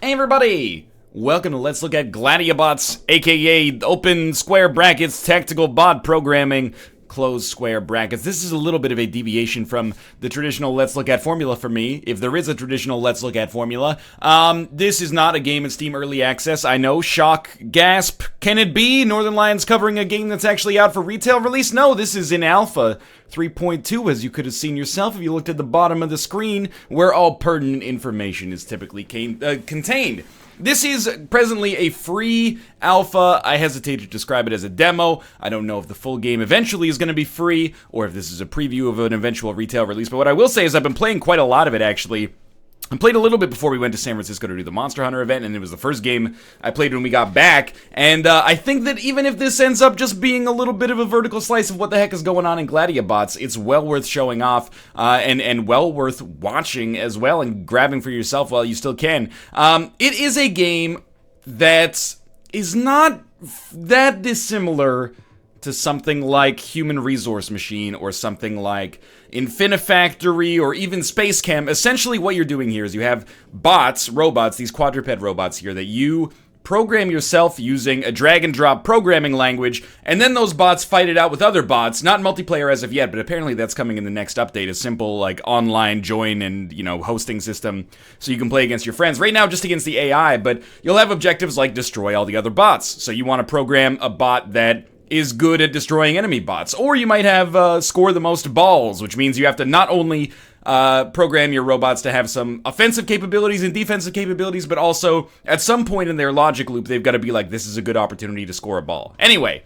Hey everybody! Welcome to Let's Look at Gladiabots, aka open square brackets tactical bot programming, closed square brackets. This is a little bit of a deviation from the traditional Let's Look at formula for me, if there is a traditional Let's Look at formula. This is not a game in Steam Early Access. I know, shock, gasp, can it be? Northern Lions covering a game that's actually out for retail release? No, this is in Alpha 3.2, as you could have seen yourself if you looked at the bottom of the screen, where all pertinent information is typically contained. This is presently a free alpha. I hesitate to describe it as a demo. I don't know if the full game eventually is going to be free, or if this is a preview of an eventual retail release, but what I will say is I've been playing quite a lot of it, actually. I played a little bit before we went to San Francisco to do the Monster Hunter event, and it was the first game I played when we got back, and I think that even if this ends up just being a little bit of a vertical slice of what the heck is going on in Gladiabots, it's well worth showing off, and well worth watching as well, and grabbing for yourself while you still can. It is a game that is not that dissimilar to something like Human Resource Machine or something like Infinifactory or even Space Chem. Essentially what you're doing here is you have bots, robots, these quadruped robots here that you program yourself using a drag and drop programming language, and then those bots fight it out with other bots. Not multiplayer as of yet, but apparently that's coming in the next update, a simple like online join and, hosting system so you can play against your friends. Right now just against the AI, but you'll have objectives like destroy all the other bots. So you want to program a bot that is good at destroying enemy bots. Or you might have score the most balls, which means you have to not only program your robots to have some offensive capabilities and defensive capabilities, but also at some point in their logic loop, they've got to be like, this is a good opportunity to score a ball. Anyway,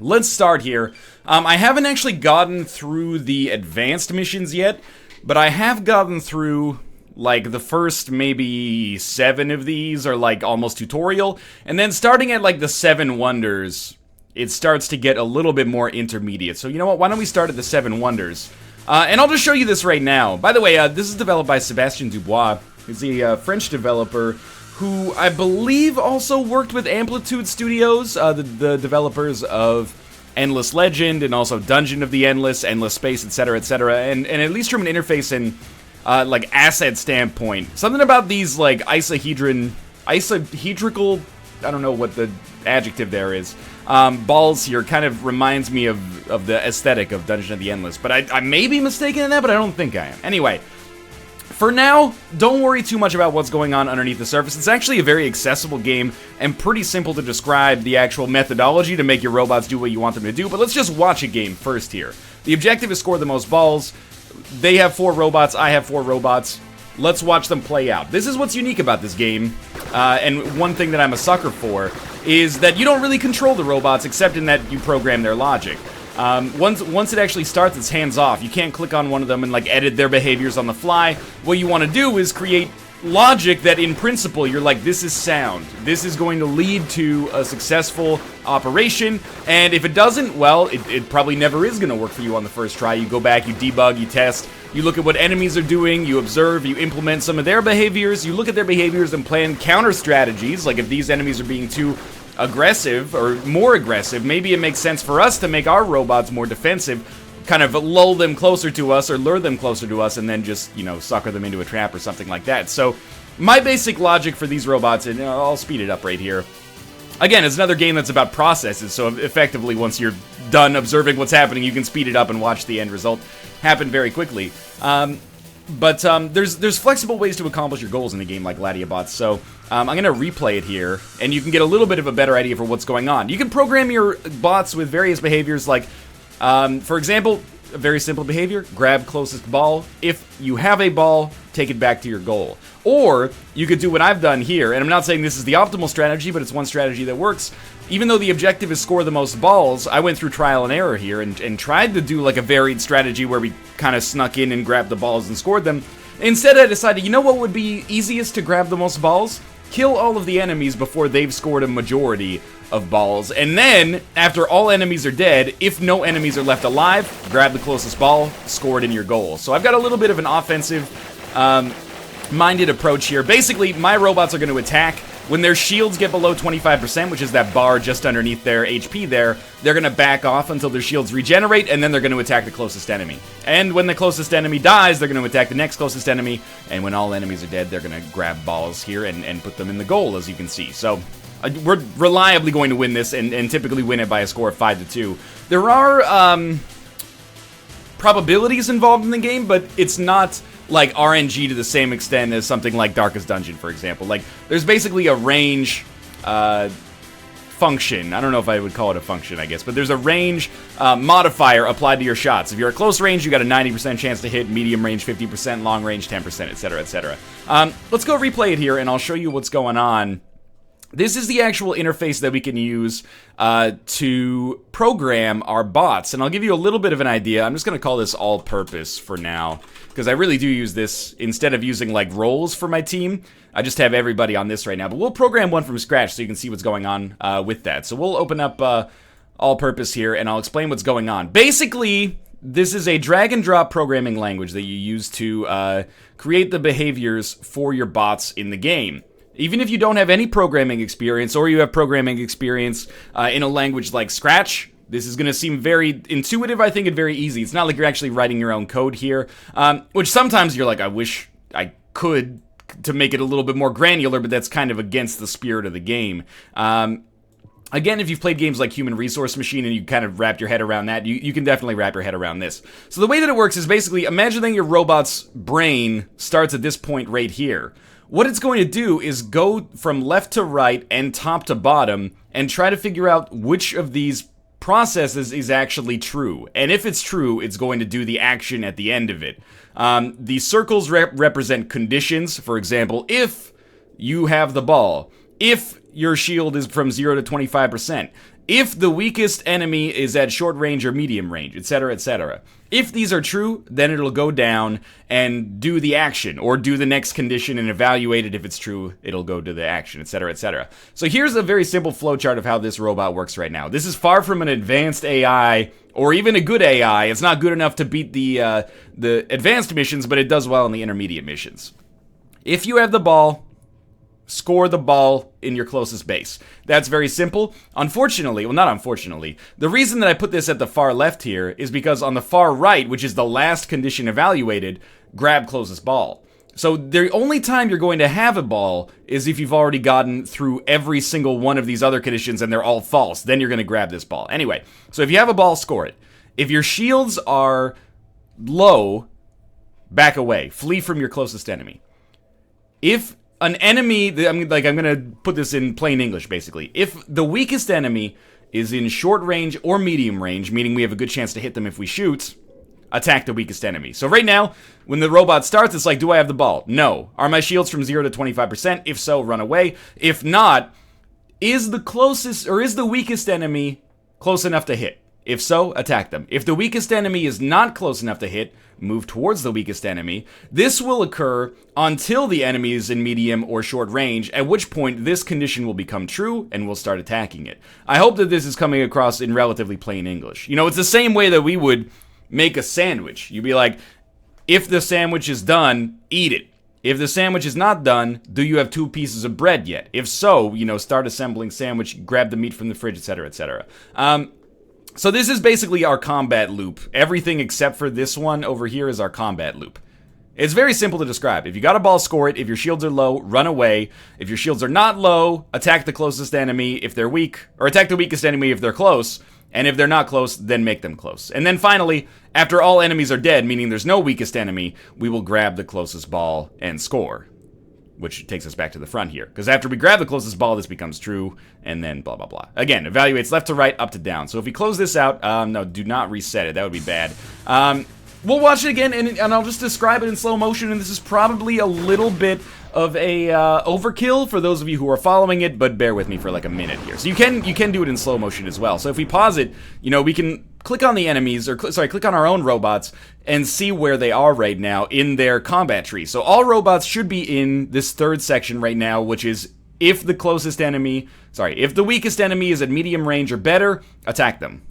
let's start here. I haven't actually gotten through the advanced missions yet, but I have gotten through like the first maybe 7 of these are like almost tutorial, and then starting at like the 7 wonders, it starts to get a little bit more intermediate. So you know what, why don't we start at the 7 wonders? And I'll just show you this right now. By the way, this is developed by Sébastien Dubois. He's a French developer who I believe also worked with Amplitude Studios, the developers of Endless Legend and also Dungeon of the Endless, Endless Space, etc., etc. And at least from an interface and like asset standpoint, something about these like isohedrical, I don't know what the adjective there is, balls here kind of reminds me of the aesthetic of Dungeon of the Endless, but I may be mistaken in that, but I don't think I am. Anyway, for now, don't worry too much about what's going on underneath the surface. It's actually a very accessible game and pretty simple to describe the actual methodology to make your robots do what you want them to do, but let's just watch a game first here. The objective is score the most balls. They have 4 robots, I have 4 robots. Let's watch them play out. This is what's unique about this game, and one thing that I'm a sucker for is that you don't really control the robots except in that you program their logic. Once it actually starts, it's hands-off. You can't click on one of them and like edit their behaviors on the fly. What you want to do is create logic that in principle you're like, this is sound. This is going to lead to a successful operation, and if it doesn't, well, it probably never is going to work for you on the first try. You go back, you debug, you test, you look at what enemies are doing, you observe, you implement some of their behaviors, you look at their behaviors and plan counter strategies, like if these enemies are being too aggressive or more aggressive, maybe it makes sense for us to make our robots more defensive, kind of lull them closer to us or lure them closer to us and then just, sucker them into a trap or something like that. So my basic logic for these robots, and I'll speed it up right here. Again, it's another game that's about processes, so effectively once you're done observing what's happening, you can speed it up and watch the end result happen very quickly. But there's flexible ways to accomplish your goals in a game like Gladiabots, so I'm going to replay it here, and you can get a little bit of a better idea for what's going on. You can program your bots with various behaviors like, for example, a very simple behavior, grab closest ball. If you have a ball, take it back to your goal. Or you could do what I've done here, and I'm not saying this is the optimal strategy, but it's one strategy that works. Even though the objective is score the most balls, I went through trial and error here and tried to do like a varied strategy where we kind of snuck in and grabbed the balls and scored them. Instead, I decided, you know what would be easiest to grab the most balls? Kill all of the enemies before they've scored a majority of balls, and then, after all enemies are dead, if no enemies are left alive, grab the closest ball, score it in your goal. So I've got a little bit of an offensive minded approach here. Basically, my robots are going to attack when their shields get below 25%, which is that bar just underneath their HP there, they're going to back off until their shields regenerate, and then they're going to attack the closest enemy. And when the closest enemy dies, they're going to attack the next closest enemy, and when all enemies are dead, they're going to grab balls here and put them in the goal, as you can see. So we're reliably going to win this, and typically win it by a score of 5-2. There are probabilities involved in the game, but it's not like RNG to the same extent as something like Darkest Dungeon, for example. Like, there's basically a range function. I don't know if I would call it a function, I guess, but there's a range modifier applied to your shots. If you're at close range, you got a 90% chance to hit, medium range 50%, long range 10%, etc., etc. Let's go replay it here, and I'll show you what's going on. This is the actual interface that we can use to program our bots, and I'll give you a little bit of an idea. I'm just going to call this all-purpose for now, because I really do use this instead of using, like, roles for my team. I just have everybody on this right now, but we'll program one from scratch so you can see what's going on with that. So we'll open up all-purpose here, and I'll explain what's going on. Basically, this is a drag-and-drop programming language that you use to create the behaviors for your bots in the game. Even if you don't have any programming experience, or you have programming experience in a language like Scratch, this is going to seem very intuitive, I think, and very easy. It's not like you're actually writing your own code here, which sometimes you're like, I wish I could, to make it a little bit more granular, but that's kind of against the spirit of the game. Again, if you've played games like Human Resource Machine and you kind of wrap your head around that, you can definitely wrap your head around this. So the way that it works is basically, imagine that your robot's brain starts at this point right here. What it's going to do is go from left to right and top to bottom and try to figure out which of these processes is actually true. And if it's true, it's going to do the action at the end of it. The circles represent conditions. For example, if you have the ball, if your shield is from 0 to 25%, if the weakest enemy is at short range or medium range, etc., etc. If these are true, then it'll go down and do the action, or do the next condition and evaluate it. If it's true, it'll go to the action, etc., etc. So here's a very simple flowchart of how this robot works right now. This is far from an advanced AI, or even a good AI. It's not good enough to beat the advanced missions, but it does well in the intermediate missions. If you have the ball, score the ball in your closest base. That's very simple. Unfortunately, well, not unfortunately, the reason that I put this at the far left here is because on the far right, which is the last condition evaluated, grab closest ball. So the only time you're going to have a ball is if you've already gotten through every single one of these other conditions and they're all false. Then you're going to grab this ball. Anyway, so if you have a ball, score it. If your shields are low, back away. Flee from your closest enemy. If an enemy, I'm going to put this in plain English, basically. If the weakest enemy is in short range or medium range, meaning we have a good chance to hit them if we shoot, attack the weakest enemy. So right now, when the robot starts, it's like, do I have the ball? No. Are my shields from 0 to 25%? If so, run away. If not, is the weakest enemy close enough to hit? If so, attack them. If the weakest enemy is not close enough to hit, move towards the weakest enemy. This will occur until the enemy is in medium or short range, at which point this condition will become true and we'll start attacking it. I hope that this is coming across in relatively plain English. You know, it's the same way that we would make a sandwich. You'd be like, if the sandwich is done, eat it. If the sandwich is not done, do you have 2 pieces of bread yet? If so, you know, start assembling sandwich, grab the meat from the fridge, etc., etc. So this is basically our combat loop. Everything except for this one over here is our combat loop. It's very simple to describe. If you got a ball, score it. If your shields are low, run away. If your shields are not low, attack the closest enemy if they're weak, or attack the weakest enemy if they're close. And if they're not close, then make them close. And then finally, after all enemies are dead, meaning there's no weakest enemy, we will grab the closest ball and score. Which takes us back to the front here. Because after we grab the closest ball, this becomes true, and then blah, blah, blah. Again, evaluates left to right, up to down. So if we close this out, no, do not reset it. That would be bad. We'll watch it again, and I'll just describe it in slow motion, and this is probably a little bit of a overkill for those of you who are following it, but bear with me for like a minute here. So you can do it in slow motion as well. So if we pause it, you know, we can click on the enemies, or click on our own robots and see where they are right now in their combat tree. So all robots should be in this third section right now, which is if the weakest enemy is at medium range or better, attack them.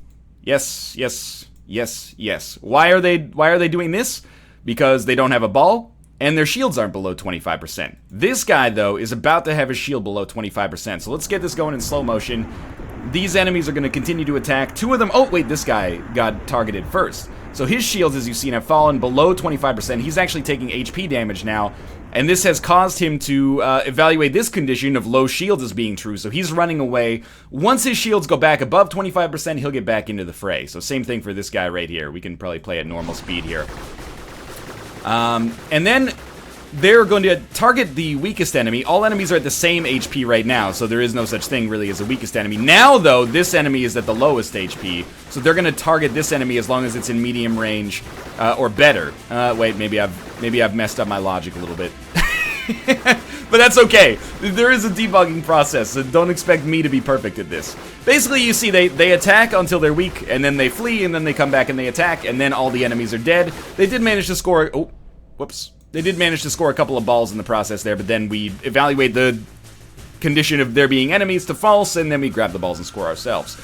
Yes, yes, yes, yes. Why are they doing this? Because they don't have a ball, and their shields aren't below 25%. This guy, though, is about to have his shield below 25%, so let's get this going in slow motion. These enemies are going to continue to attack. Two of them... Oh, wait, this guy got targeted first. So his shields, as you've seen, have fallen below 25%. He's actually taking HP damage now, and this has caused him to evaluate this condition of low shields as being true, so he's running away. Once his shields go back above 25%, he'll get back into the fray. So same thing for this guy right here. We can probably play at normal speed here. And then they're going to target the weakest enemy. All enemies are at the same HP right now, so there is no such thing really as a weakest enemy. Now, though, this enemy is at the lowest HP, so they're going to target this enemy as long as it's in medium range or better. Wait, maybe I've messed up my logic a little bit. But that's okay. There is a debugging process, so don't expect me to be perfect at this. Basically, you see, they attack until they're weak, and then they flee, and then they come back and they attack, and then all the enemies are dead. They did manage to score... Oh, whoops. They did manage to score a couple of balls in the process there, but then we evaluate the condition of there being enemies to false, and then we grab the balls and score ourselves.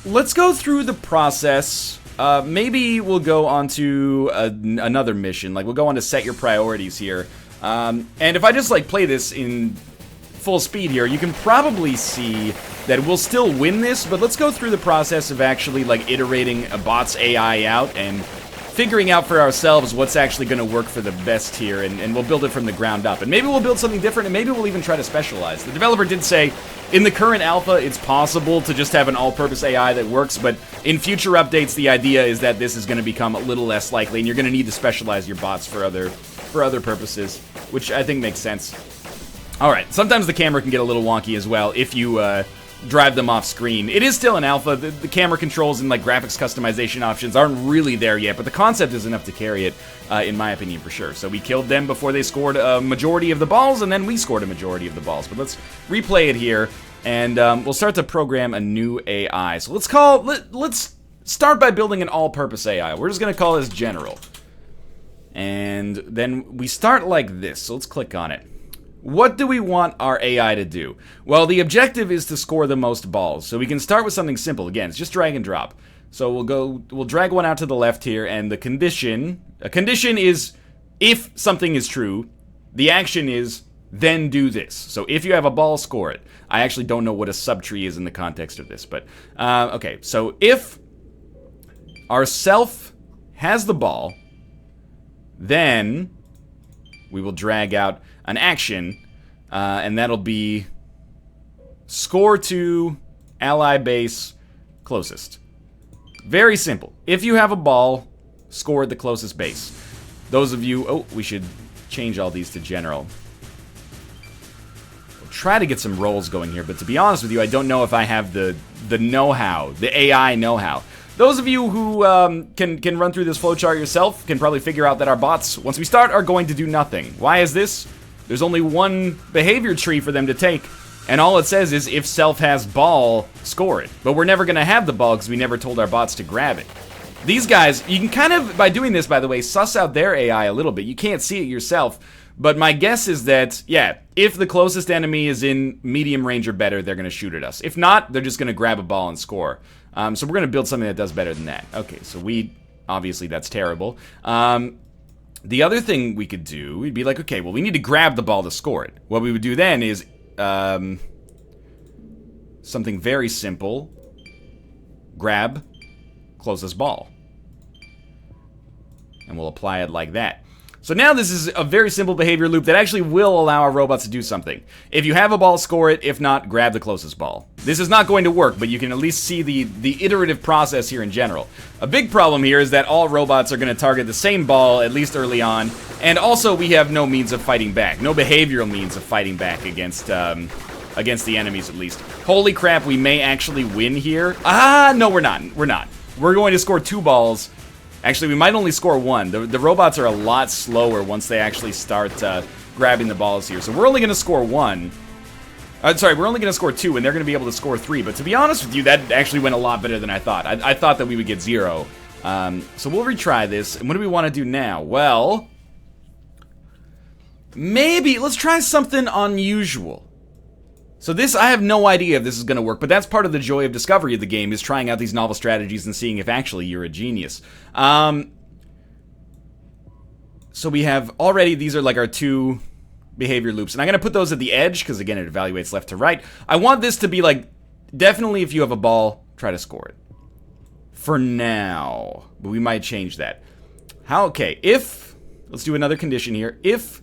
Let's go through the process. Maybe we'll go on to another mission. Like, we'll go on to set your priorities here. And if I just, like, play this in full speed here, you can probably see that we'll still win this, but let's go through the process of actually, like, iterating a bot's AI out and figuring out for ourselves what's actually going to work for the best here, and we'll build it from the ground up. And maybe we'll build something different, and maybe we'll even try to specialize. The developer did say, in the current alpha, it's possible to just have an all-purpose AI that works, but in future updates, the idea is that this is going to become a little less likely, and you're going to need to specialize your bots for other purposes, which I think makes sense. Alright, sometimes the camera can get a little wonky as well if you drive them off screen. It is still an alpha. The camera controls and like graphics customization options aren't really there yet, but the concept is enough to carry it, in my opinion, for sure. So we killed them before they scored a majority of the balls, and then we scored a majority of the balls. But let's replay it here, and we'll start to program a new AI. So let's start by building an all-purpose AI. We're just gonna call this General. And then we start like this, so let's click on it. What do we want our AI to do? Well, the objective is to score the most balls, so we can start with something simple. Again, it's just drag and drop. So we'll drag one out to the left here, and a condition is if something is true, the action is then do this. So if you have a ball, score it. I actually don't know what a subtree is in the context of this, but okay. So if our self has the ball, then we will drag out an action, and that'll be score to ally base closest. Very simple. If you have a ball, score at the closest base. Those of you... Oh, we should change all these to general. We'll try to get some rolls going here, but to be honest with you, I don't know if I have the know-how, the AI know-how. Those of you who can run through this flowchart yourself can probably figure out that our bots, once we start, are going to do nothing. Why is this? There's only one behavior tree for them to take, and all it says is if self has ball, score it. But we're never going to have the ball because we never told our bots to grab it. These guys, you can kind of, by doing this, by the way, suss out their AI a little bit. You can't see it yourself, but my guess is that, yeah, if the closest enemy is in medium range or better, they're going to shoot at us. If not, they're just going to grab a ball and score. So we're going to build something that does better than that. Okay, so obviously that's terrible. The other thing we could do, we'd be like, okay, well, we need to grab the ball to score it. What we would do then is something very simple. Grab closest ball. And we'll apply it like that. So now this is a very simple behavior loop that actually will allow our robots to do something. If you have a ball, score it. If not, grab the closest ball. This is not going to work, but you can at least see the iterative process here in general. A big problem here is that all robots are going to target the same ball, at least early on, and also we have no means of fighting back. No behavioral means of fighting back against the enemies, at least. Holy crap, we may actually win here. No, we're not. We're not. We're going to score 2 balls. Actually, we might only score 1. The robots are a lot slower once they actually start grabbing the balls here. So we're only going to score 1. Sorry, we're only going to score 2, and they're going to be able to score 3. But to be honest with you, that actually went a lot better than I thought. I thought that we would get 0. So we'll retry this. And what do we want to do now? Well, maybe let's try something unusual. So this, I have no idea if this is going to work, but that's part of the joy of discovery of the game, is trying out these novel strategies and seeing if actually you're a genius. So we have already, these are like our 2 behavior loops. And I'm going to put those at the edge, because again, it evaluates left to right. I want this to be like, definitely if you have a ball, try to score it. For now. But we might change that. Okay, if, let's do another condition here. If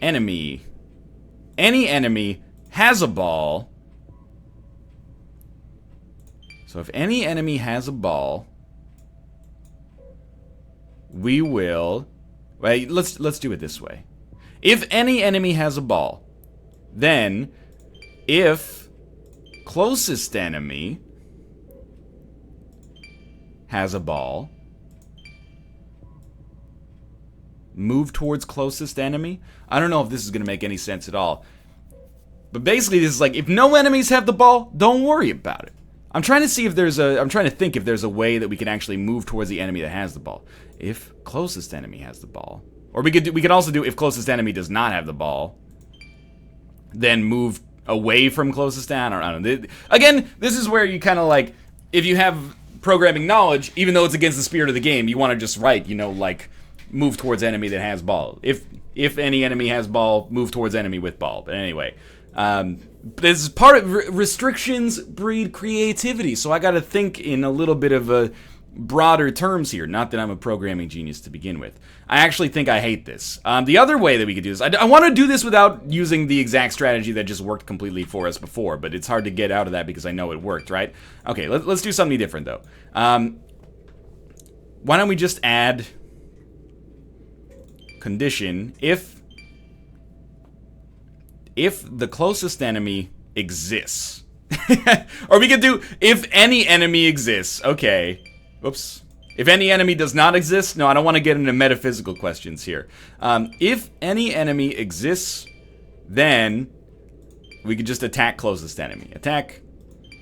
any enemy has a ball. So if any enemy has a ball, we will, wait, let's do it this way. If any enemy has a ball, then if closest enemy has a ball, move towards closest enemy. I don't know if this is going to make any sense at all. But basically this is like, if no enemies have the ball, don't worry about it. I'm trying to see if there's a, I'm trying to think if there's a way that we can actually move towards the enemy that has the ball. If closest enemy has the ball. Or we could also do if closest enemy does not have the ball, then move away from closest down. Or I don't know. Again, this is where you kind of like, if you have programming knowledge, even though it's against the spirit of the game, you want to just write, you know, like, move towards enemy that has ball. If any enemy has ball, move towards enemy with ball. But anyway, this is part of restrictions breed creativity. So I got to think in a little bit of a broader terms here. Not that I'm a programming genius to begin with. I actually think I hate this. The other way that we could do this, I want to do this without using the exact strategy that just worked completely for us before, but it's hard to get out of that because I know it worked, right? Okay, let's do something different though. Why don't we just add condition if the closest enemy exists. Or we could do if any enemy exists. Okay. Oops. If any enemy does not exist, no, I don't want to get into metaphysical questions here. If any enemy exists, then we could just attack closest enemy. Attack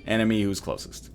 enemy who's closest.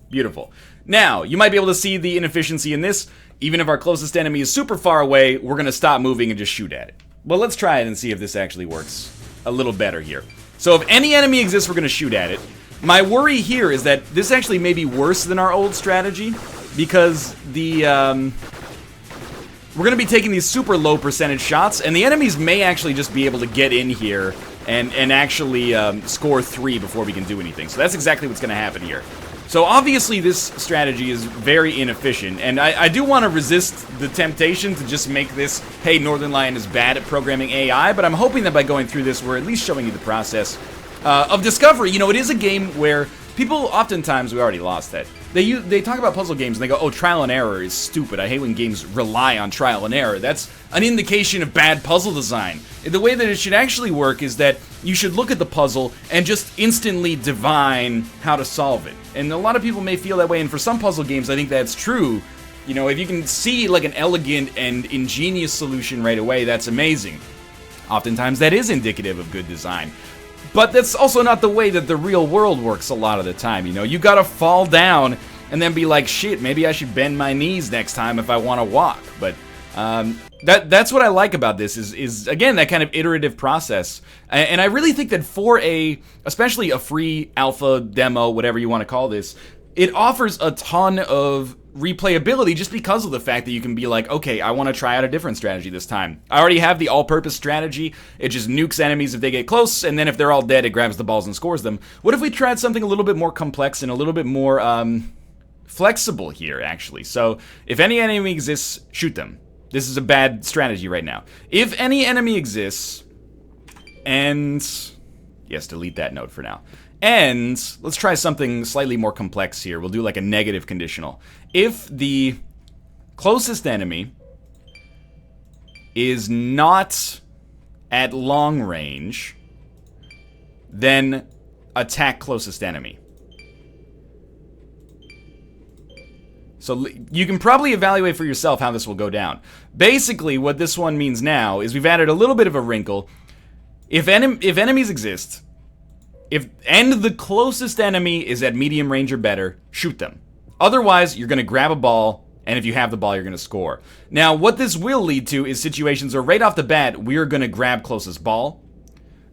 Beautiful. Now, you might be able to see the inefficiency in this. Even if our closest enemy is super far away, we're going to stop moving and just shoot at it. Well, let's try it and see if this actually works a little better here. So if any enemy exists, we're going to shoot at it. My worry here is that this actually may be worse than our old strategy, because the we're going to be taking these super low percentage shots, and the enemies may actually just be able to get in here and actually score 3 before we can do anything. So that's exactly what's going to happen here. So obviously this strategy is very inefficient, and I do want to resist the temptation to just make this, hey, Northern Lion is bad at programming AI, but I'm hoping that by going through this, we're at least showing you the process of discovery. You know, it is a game where people oftentimes, we already lost that, they talk about puzzle games and they go, oh, trial and error is stupid. I hate when games rely on trial and error. That's an indication of bad puzzle design. The way that it should actually work is that you should look at the puzzle and just instantly divine how to solve it. And a lot of people may feel that way, and for some puzzle games, I think that's true. You know, if you can see like an elegant and ingenious solution right away, that's amazing. Oftentimes that is indicative of good design. But that's also not the way that the real world works a lot of the time, you know? You gotta fall down and then be like, shit, maybe I should bend my knees next time if I want to walk. But that's what I like about this is again, that kind of iterative process. And I really think that for especially a free alpha demo, whatever you want to call this, it offers a ton of replayability just because of the fact that you can be like, okay, I want to try out a different strategy this time. I already have the all-purpose strategy. It just nukes enemies if they get close, and then if they're all dead, it grabs the balls and scores them. What if we tried something a little bit more complex and a little bit more flexible here, actually? So if any enemy exists, shoot them. This is a bad strategy right now. If any enemy exists, and yes, delete that note for now. And let's try something slightly more complex here. We'll do like a negative conditional. If the closest enemy is not at long range, then attack closest enemy. So you can probably evaluate for yourself how this will go down. Basically, what this one means now is we've added a little bit of a wrinkle. If enemies exist, and the closest enemy is at medium range or better, shoot them. Otherwise, you're going to grab a ball, and if you have the ball, you're going to score. Now, what this will lead to is situations where right off the bat, we're going to grab closest ball.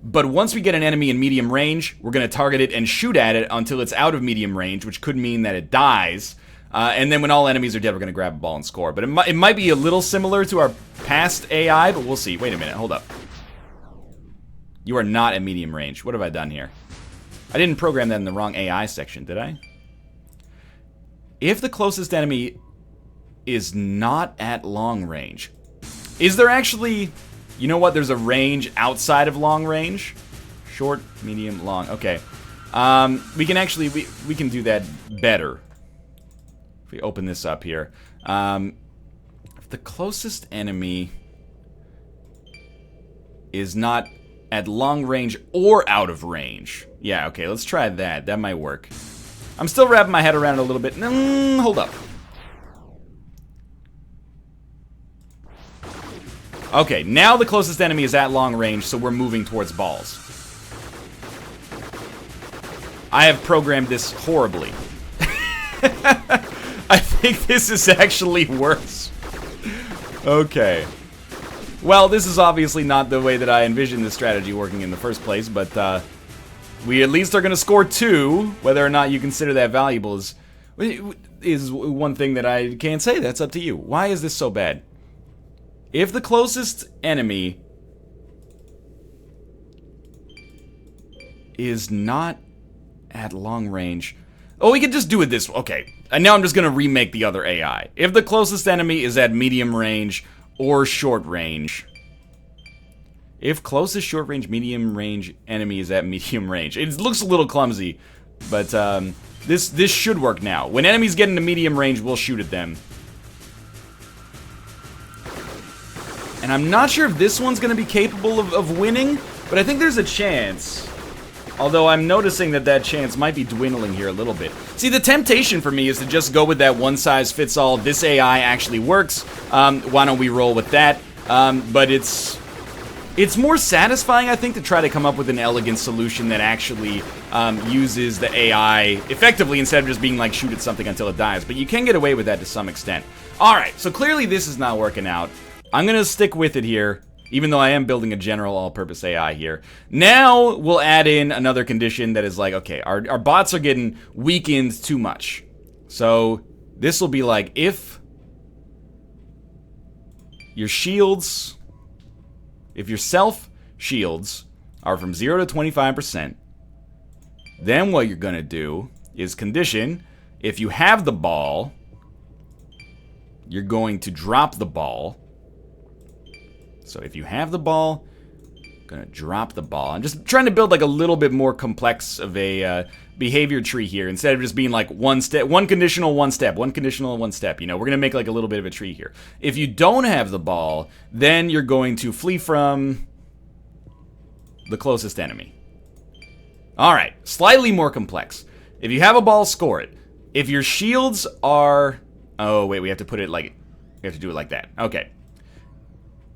But once we get an enemy in medium range, we're going to target it and shoot at it until it's out of medium range, which could mean that it dies. And then when all enemies are dead, we're going to grab a ball and score. But it might be a little similar to our past AI, but we'll see. Wait a minute, hold up. You are not at medium range. What have I done here? I didn't program that in the wrong AI section, did I? If the closest enemy is not at long range. Is there actually... You know what? There's a range outside of long range. Short, medium, long. Okay. We can actually... We can do that better. If we open this up here. If the closest enemy is not at long range or out of range. Yeah, okay, let's try that. That might work. I'm still wrapping my head around it a little bit. Hold up. Okay, now the closest enemy is at long range, so we're moving towards balls. I have programmed this horribly. I think this is actually worse. Okay. Well, this is obviously not the way that I envisioned this strategy working in the first place, but we at least are going to score 2. Whether or not you consider that valuable is one thing that I can't say. That's up to you. Why is this so bad? If the closest enemy is not at long range... Oh, we could just do it this way. Okay. And now I'm just going to remake the other AI. If the closest enemy is at medium range or short range... If closest short range, medium range enemy is at medium range. It looks a little clumsy, but this should work now. When enemies get into medium range, we'll shoot at them. And I'm not sure if this one's going to be capable of winning, but I think there's a chance. Although I'm noticing that chance might be dwindling here a little bit. See, the temptation for me is to just go with that one-size-fits-all, this AI actually works, why don't we roll with that? But it's more satisfying, I think, to try to come up with an elegant solution that actually uses the AI effectively instead of just being like, shoot at something until it dies. But you can get away with that to some extent. Alright, so clearly this is not working out. I'm going to stick with it here, even though I am building a general all-purpose AI here. Now, we'll add in another condition that is like, okay, our bots are getting weakened too much. So, this will be like, if your shields, if your self shields are from 0 to 25%, then what you're going to do is condition, if you have the ball, you're going to drop the ball. So if you have the ball, I'm gonna drop the ball. I'm just trying to build like a little bit more complex of a behavior tree here instead of just being like one step, one conditional, one step, one conditional, one step. You know, we're gonna make like a little bit of a tree here. If you don't have the ball, then you're going to flee from the closest enemy. All right, slightly more complex. If you have a ball, score it. If your shields are, oh wait, we have to put it like, we have to do it like that. Okay.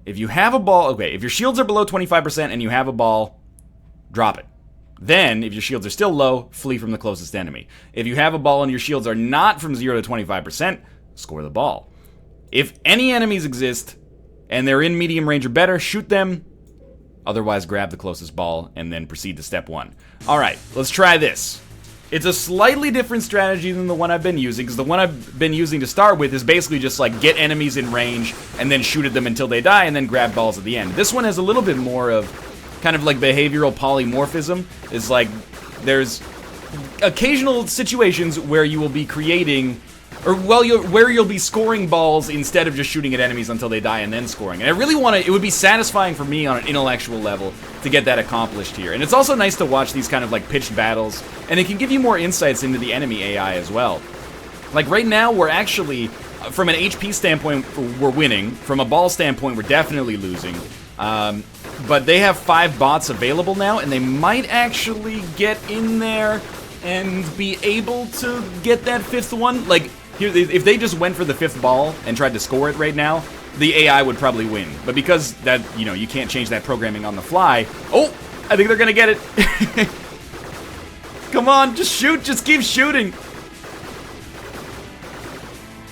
If you have a ball, okay, if your shields are below 25% and you have a ball, drop it. Then, if your shields are still low, flee from the closest enemy. If you have a ball and your shields are not from 0 to 25%, score the ball. If any enemies exist and they're in medium range or better, shoot them. Otherwise, grab the closest ball and then proceed to step 1. Alright, let's try this. It's a slightly different strategy than the one I've been using, because the one I've been using to start with is basically just like get enemies in range and then shoot at them until they die and then grab balls at the end. This one has a little bit more of kind of like behavioral polymorphism. It's like there's occasional situations where you will be creating, or well, where you'll be scoring balls instead of just shooting at enemies until they die and then scoring. And I really want to, it would be satisfying for me on an intellectual level to get that accomplished here. And it's also nice to watch these kind of like pitched battles, and it can give you more insights into the enemy AI as well. Like right now, we're actually, from an HP standpoint, we're winning. From a ball standpoint, we're definitely losing. But they have 5 bots available now, and they might actually get in there and be able to get that 5th one. Like, here, if they just went for the 5th ball and tried to score it right now, the AI would probably win. But because that, you know, you can't change that programming on the fly. Oh, I think they're gonna get it. Come on, just shoot, just keep shooting.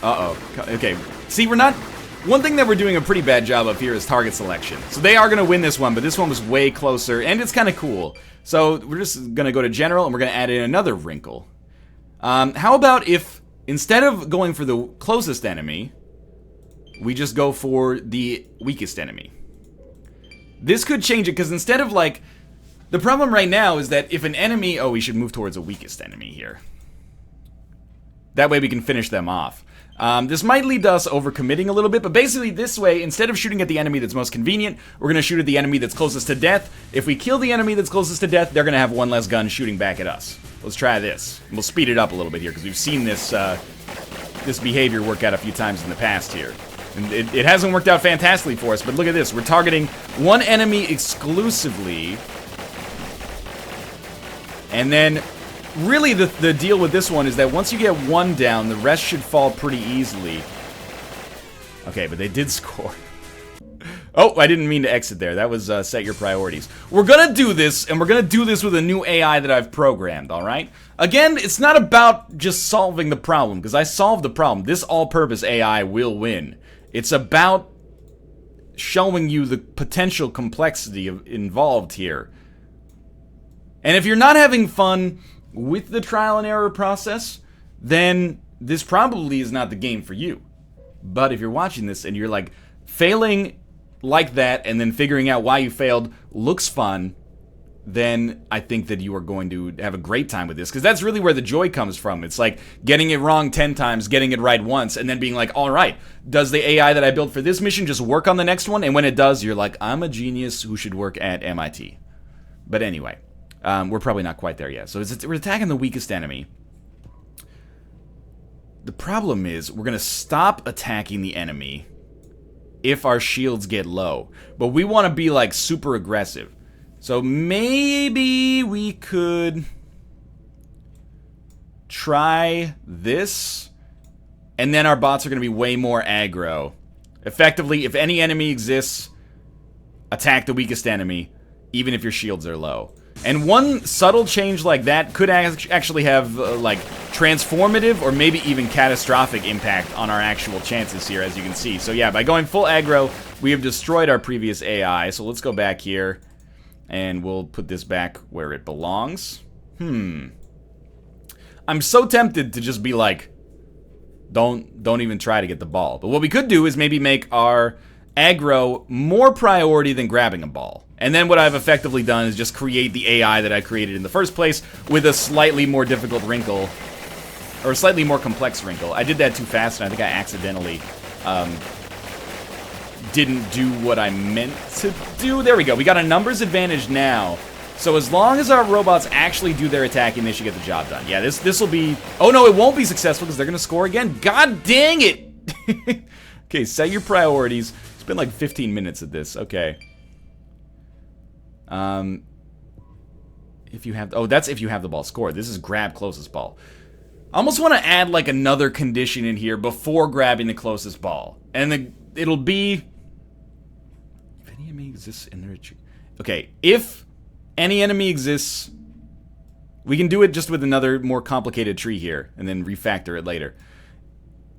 Uh-oh, okay. See, we're not, one thing that we're doing a pretty bad job of here is target selection. So they are gonna win this one, but this one was way closer, and it's kind of cool. So we're just gonna go to general, and we're gonna add in another wrinkle. How about if instead of going for the closest enemy, we just go for the weakest enemy. This could change it, because instead of, like... The problem right now is that if an enemy... Oh, we should move towards the weakest enemy here. That way we can finish them off. This might lead to us overcommitting a little bit, but basically this way, instead of shooting at the enemy that's most convenient, we're going to shoot at the enemy that's closest to death. If we kill the enemy that's closest to death, they're going to have one less gun shooting back at us. Let's try this. And we'll speed it up a little bit here, because we've seen this, this behavior work out a few times in the past here. And it hasn't worked out fantastically for us, but look at this. We're targeting one enemy exclusively. And then, really, the deal with this one is that once you get one down, the rest should fall pretty easily. Okay, but they did score. Oh, I didn't mean to exit there. That was set your priorities. We're gonna do this, and we're gonna do this with a new AI that I've programmed, alright? Again, it's not about just solving the problem, because I solved the problem. This all-purpose AI will win. It's about showing you the potential complexity involved here. And if you're not having fun with the trial and error process, then this probably is not the game for you. But if you're watching this and you're like, failing like that and then figuring out why you failed looks fun, then I think that you are going to have a great time with this, because that's really where the joy comes from. It's like getting it wrong 10 times, getting it right once, and then being like, all right, does the AI that I built for this mission just work on the next one? And when it does, you're like, I'm a genius who should work at MIT. But anyway, we're probably not quite there yet. So we're attacking the weakest enemy. The problem is we're going to stop attacking the enemy if our shields get low. But we want to be like super aggressive. So maybe we could try this, and then our bots are going to be way more aggro. Effectively, if any enemy exists, attack the weakest enemy, even if your shields are low. And one subtle change like that could actually have, like, transformative or maybe even catastrophic impact on our actual chances here, as you can see. So yeah, by going full aggro, we have destroyed our previous AI. So let's go back here. And we'll put this back where it belongs. I'm so tempted to just be like, don't even try to get the ball. But what we could do is maybe make our aggro more priority than grabbing a ball. And then what I've effectively done is just create the AI that I created in the first place with a slightly more difficult wrinkle. Or a slightly more complex wrinkle. I did that too fast, and I think I accidentally didn't do what I meant to do. There we go. We got a numbers advantage now. So as long as our robots actually do their attacking, they should get the job done. Yeah, this will be... Oh, no, it won't be successful because they're going to score again. God dang it! Okay, set your priorities. It's been like 15 minutes of this. Okay. If you have... Oh, that's if you have the ball scored. This is grab closest ball. I almost want to add like another condition in here before grabbing the closest ball. And it'll be... If any enemy exists in the retreat... Okay, if any enemy exists... We can do it just with another more complicated tree here, and then refactor it later.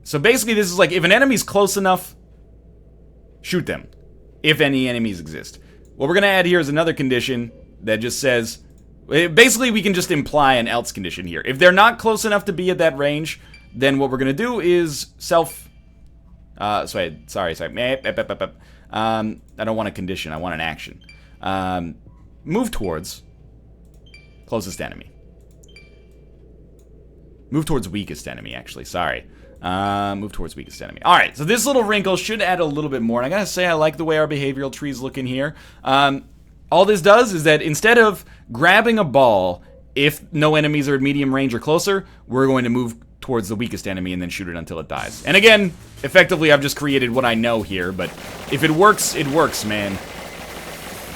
So basically this is like, if an enemy's close enough, shoot them. If any enemies exist. What we're going to add here is another condition that just says... Basically, we can just imply an else condition here. If they're not close enough to be at that range, then what we're going to do is self... sorry. I don't want a condition. I want an action. Move towards closest enemy. Move towards weakest enemy, actually. Sorry. Move towards weakest enemy. Alright, so this little wrinkle should add a little bit more. And I gotta say, I like the way our behavioral tree's looking here. All this does is that instead of grabbing a ball, if no enemies are at medium range or closer, we're going to move towards the weakest enemy and then shoot it until it dies. And again, effectively, I've just created what I know here, but if it works, man.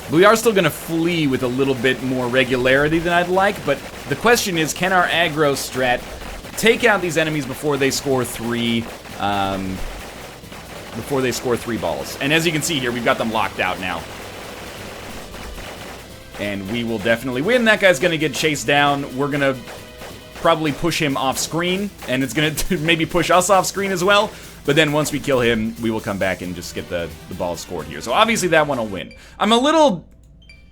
But we are still going to flee with a little bit more regularity than I'd like, but the question is, can our aggro strat take out these enemies before they score three balls? And as you can see here, we've got them locked out now. And we will definitely win. That guy's going to get chased down. We're going to probably push him off screen. And it's going to maybe push us off screen as well. But then once we kill him, we will come back and just get the ball scored here. So obviously that one will win. I'm a little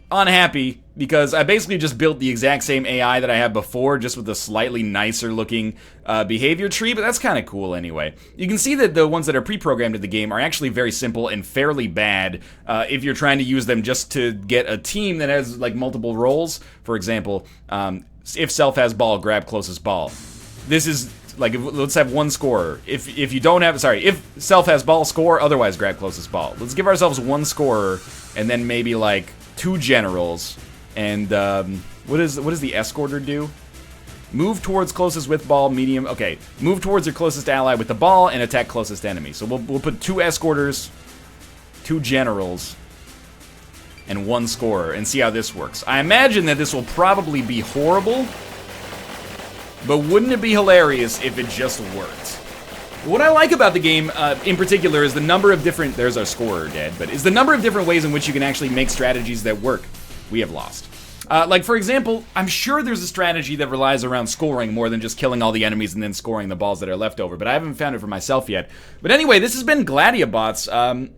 unhappy because I basically just built the exact same AI that I had before, just with a slightly nicer looking behavior tree, but that's kind of cool anyway. You can see that the ones that are pre-programmed in the game are actually very simple and fairly bad if you're trying to use them just to get a team that has like multiple roles. For example, if self has ball, grab closest ball. This is like, let's have one scorer. If you don't have, sorry, if self has ball, score, otherwise grab closest ball. Let's give ourselves one scorer and then maybe like 2 generals. And what does the escorter do? Move towards closest with ball, medium. Okay, move towards your closest ally with the ball and attack closest enemy. So we'll put 2 escorters, 2 generals, and 1 scorer, and see how this works. I imagine that this will probably be horrible, but wouldn't it be hilarious if it just worked? What I like about the game, in particular, is the number of different... There's our scorer dead, but is the number of different ways in which you can actually make strategies that work. We have lost. Like, for example, I'm sure there's a strategy that relies around scoring more than just killing all the enemies and then scoring the balls that are left over, but I haven't found it for myself yet. But anyway, this has been Gladiabots.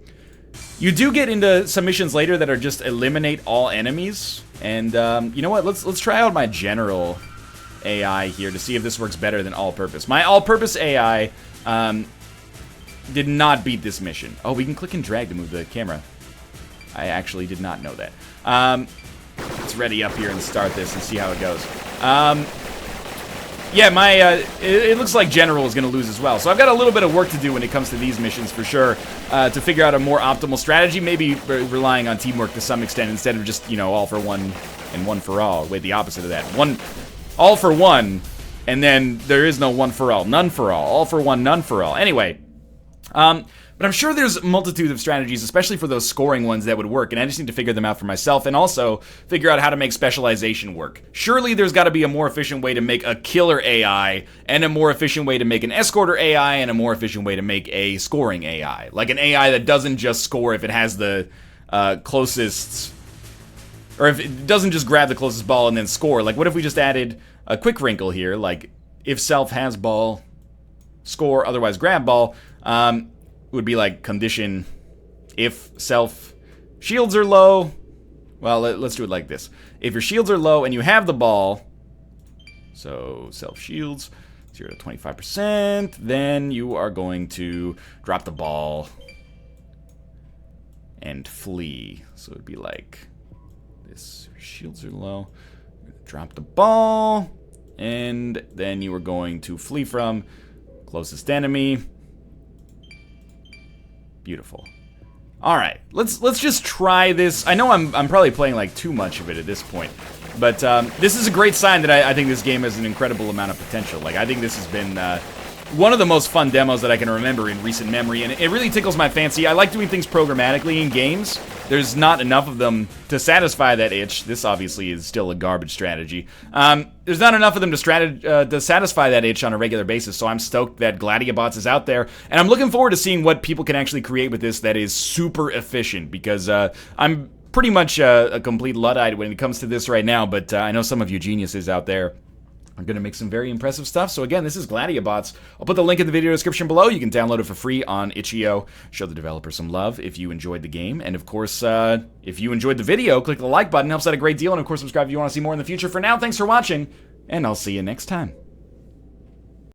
You do get into some missions later that are just eliminate all enemies, and you know what? Let's try out my general AI here to see if this works better than all-purpose. My all-purpose AI did not beat this mission. Oh, we can click and drag to move the camera. I actually did not know that. Let's ready up here and start this and see how it goes. Yeah, it looks like General is going to lose as well. So I've got a little bit of work to do when it comes to these missions for sure, to figure out a more optimal strategy, maybe relying on teamwork to some extent instead of just, you know, all for one and one for all. Wait, the opposite of that. All for one, and then there is no one for all. None for all for one, none for all. Anyway, but I'm sure there's a multitude of strategies, especially for those scoring ones, that would work, and I just need to figure them out for myself, and also figure out how to make specialization work. Surely there's got to be a more efficient way to make a killer AI, and a more efficient way to make an escorter AI, and a more efficient way to make a scoring AI. Like an AI that doesn't just score if it has the closest... Or if it doesn't just grab the closest ball and then score. Like, what if we just added a quick wrinkle here, like, if self has ball, score, otherwise grab ball, would be like condition if self shields are low. Well, let's do it like this. If your shields are low and you have the ball, so self shields 0 to 25%, then you are going to drop the ball and flee. So it'd be like this. Shields are low. Drop the ball, and then you are going to flee from closest enemy. Beautiful. All right, let's just try this. I know I'm probably playing like too much of it at this point, but this is a great sign that I think this game has an incredible amount of potential. Like, I think this has been one of the most fun demos that I can remember in recent memory, and it really tickles my fancy. I like doing things programmatically in games. There's not enough of them to satisfy that itch. This obviously is still a garbage strategy. There's not enough of them to satisfy that itch on a regular basis, so I'm stoked that Gladiabots is out there, and I'm looking forward to seeing what people can actually create with this that is super efficient, because I'm pretty much a complete Luddite when it comes to this right now, but I know some of you geniuses out there are going to make some very impressive stuff. So again, this is Gladiabots. I'll put the link in the video description below. You can download it for free on itch.io. Show the developer some love if you enjoyed the game. And of course, if you enjoyed the video, click the like button. It helps out a great deal. And of course, subscribe if you want to see more in the future. For now, thanks for watching, and I'll see you next time.